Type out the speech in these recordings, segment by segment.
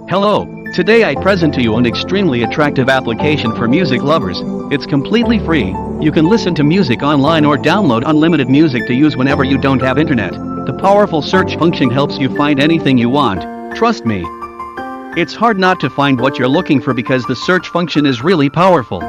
Hello, today I present to you an extremely attractive application for music lovers. It's completely free. You can listen to music online or download unlimited music to use whenever you don't have internet. The powerful search function helps you find anything you want. Trust me. It's hard not to find what you're looking for because the search function is really powerful.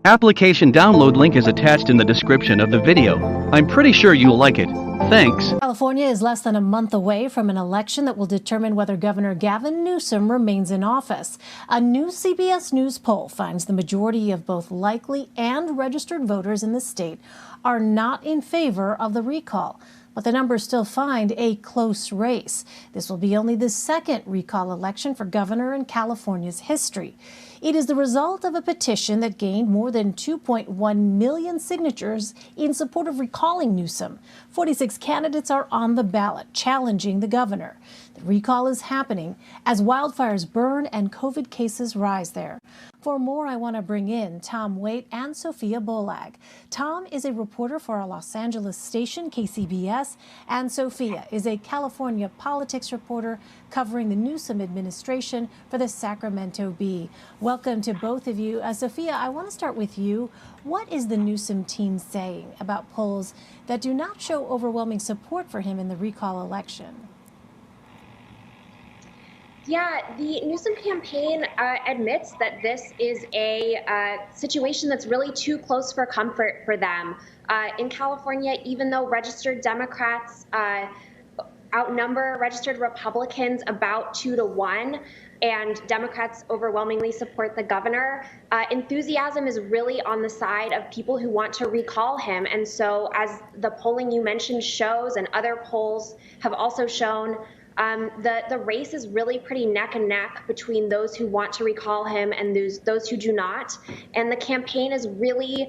Application download link is attached in the description of the video. I'm pretty sure you'll like it. Thanks. California is less than a month away from an election that will determine whether Governor Gavin Newsom remains in office. A new CBS News poll finds the majority of both likely and registered voters in the state are not in favor of the recall. But the numbers still find a close race. This will be only the second recall election for governor in California's history. It is the result of a petition that gained more than 2.1 million signatures in support of recalling Newsom. 46 candidates are on the ballot challenging the governor. The recall is happening as wildfires burn and COVID cases rise there. For more, I want to bring in Tom Waite and Sophia Bollag. Tom is a reporter for our Los Angeles station, KCBS, and Sophia is a California politics reporter covering the Newsom administration for the Sacramento Bee. Welcome to both of you. Sophia, I want to start with you. What is the Newsom team saying about polls that do not show overwhelming support for him in the recall election? Yeah, the Newsom campaign admits that this is a situation that's really too close for comfort for them. In California, even though registered Democrats outnumber registered Republicans about 2-1, and Democrats overwhelmingly support the governor, enthusiasm is really on the side of people who want to recall him. And so as the polling you mentioned shows, and other polls have also shown, the race is really pretty neck and neck between those who want to recall him and those who do not. And the campaign is really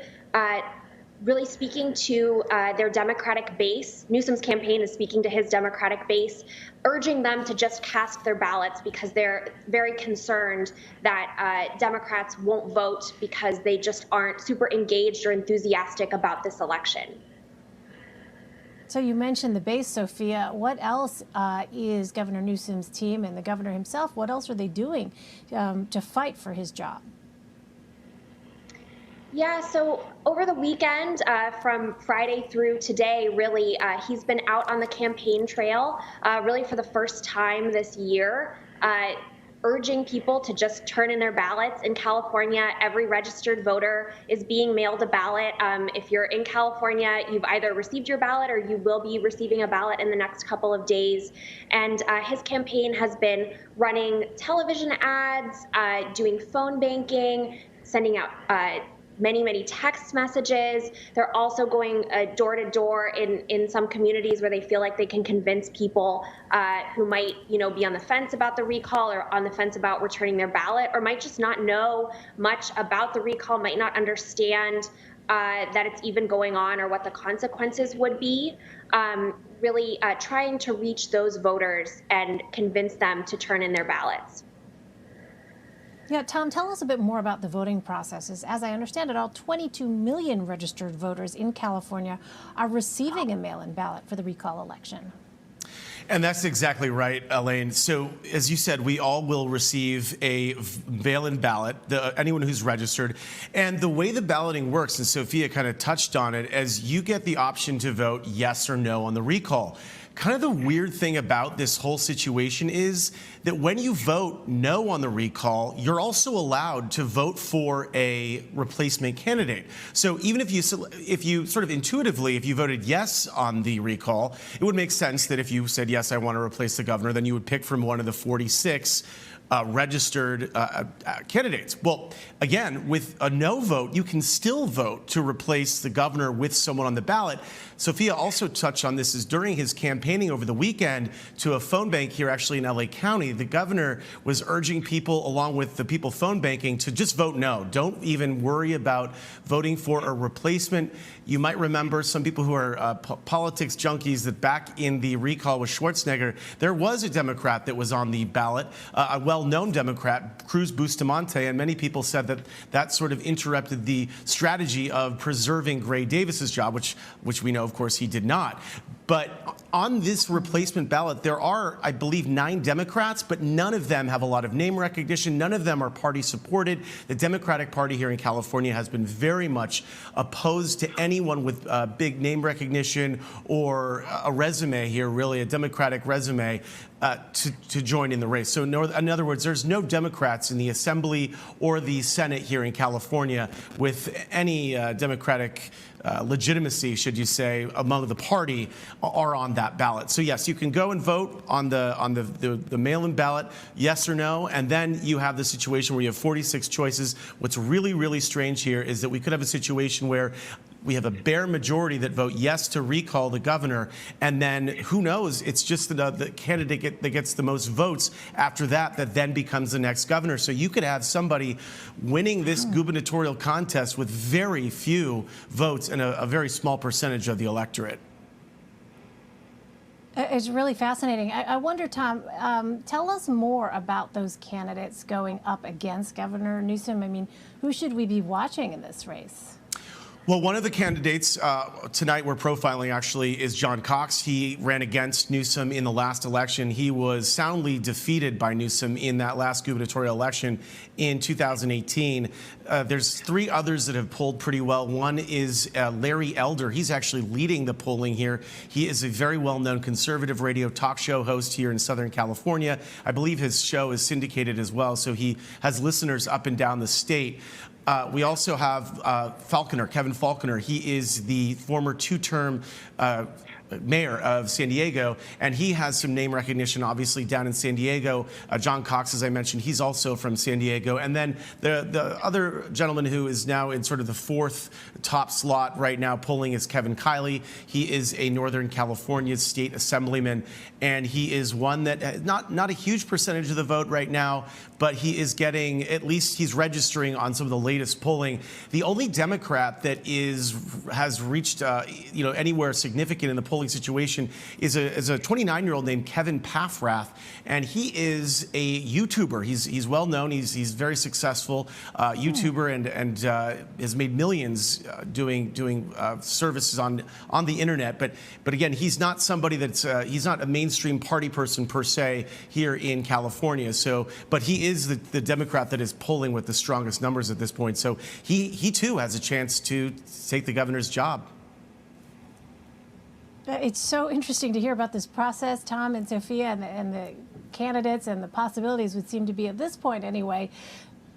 speaking to their Democratic base. Newsom's campaign is speaking to his Democratic base, urging them to just cast their ballots because they're very concerned that Democrats won't vote because they just aren't super engaged or enthusiastic about this election. So you mentioned the base, Sophia. What else is Governor Newsom's team and the governor himself, what else are they doing to fight for his job? Yeah, so over the weekend, from Friday through today, really, he's been out on the campaign trail, really for the first time this year, urging people to just turn in their ballots. In California, every registered voter is being mailed a ballot. If you're in California, you've either received your ballot or you will be receiving a ballot in the next couple of days. And his campaign has been running television ads, doing phone banking, sending out many text messages. They're also going door to door in some communities where they feel like they can convince people who might, be on the fence about the recall or on the fence about returning their ballot, or might just not know much about the recall, might not understand that it's even going on or what the consequences would be. Really trying to reach those voters and convince them to turn in their ballots. Yeah, Tom, tell us a bit more about the voting processes. As I understand it, all 22 million registered voters in California are receiving a mail-in ballot for the recall election. And that's exactly right, Elaine. So, as you said, we all will receive a mail-in ballot, anyone who's registered. And the way the balloting works, and Sophia kind of touched on it, as you get the option to vote yes or no on the recall. Kind of the weird thing about this whole situation is that when you vote no on the recall, you're also allowed to vote for a replacement candidate. So even if you sort of intuitively, if you voted yes on the recall, it would make sense that if you said, yes, I want to replace the governor, then you would pick from one of the 46 registered candidates. Well, again, with a no vote, you can still vote to replace the governor with someone on the ballot. Sophia also touched on this, is during his campaigning over the weekend to a phone bank here actually in LA County, the governor was urging people, along with the people phone banking, to just vote no. Don't even worry about voting for a replacement. You might remember, some people who are politics junkies, that back in the recall with Schwarzenegger, there was a Democrat that was on the ballot, a well-known Democrat, Cruz Bustamante, and many people said that that sort of interrupted the strategy of preserving Gray Davis's job, which we know, of course, he did not. But on this replacement ballot, there are, I believe, 9 Democrats, but none of them have a lot of name recognition. None of them are party supported. The Democratic Party here in California has been very much opposed to anyone with big name recognition or a resume here, really, a Democratic resume, to join in the race. So in other words, there's no Democrats in the Assembly or the Senate here in California with any Democratic legitimacy, should you say, among the party are on that ballot. So yes, you can go and vote on the mail-in ballot, yes or no, and then you have the situation where you have 46 choices. What's really, really strange here is that we could have a situation where we have a bare majority that vote yes to recall the governor, and then who knows? It's just the candidate that gets the most votes after that then becomes the next governor. So you could have somebody winning this gubernatorial contest with very few votes and a very small percentage of the electorate. It's really fascinating. I wonder, Tom, tell us more about those candidates going up against Governor Newsom. I mean, who should we be watching in this race? Well, one of the candidates tonight we're profiling actually is John Cox. He ran against Newsom in the last election. He was soundly defeated by Newsom in that last gubernatorial election in 2018. There's 3 others that have polled pretty well. One is Larry Elder. He's actually leading the polling here. He is a very well-known conservative radio talk show host here in Southern California. I believe his show is syndicated as well, so he has listeners up and down the state. We also have Kevin Faulconer. He is the former 2-term mayor of San Diego, and he has some name recognition, obviously, down in San Diego. John Cox, as I mentioned, he's also from San Diego. And then the other gentleman who is now in sort of the 4th top slot right now polling is Kevin Kiley. He is a Northern California state assemblyman, and he is one that not a huge percentage of the vote right now, but he is getting, at least he's registering on some of the latest polling. The only Democrat that has reached anywhere significant in the polling situation is a 29-year-old named Kevin Paffrath, and he is a YouTuber. He's well known. He's very successful YouTuber and has made millions doing services on the internet. But again, he's not somebody he's not a mainstream party person per se here in California. So, but he is the Democrat that is polling with the strongest numbers at this point. So he too has a chance to take the governor's job. It's so interesting to hear about this process, Tom and Sophia, and the candidates and the possibilities would seem to be, at this point anyway,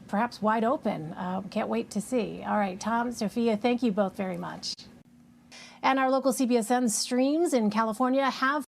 perhaps wide open. Can't wait to see. All right, Tom, Sophia, thank you both very much. And our local CBSN streams in California have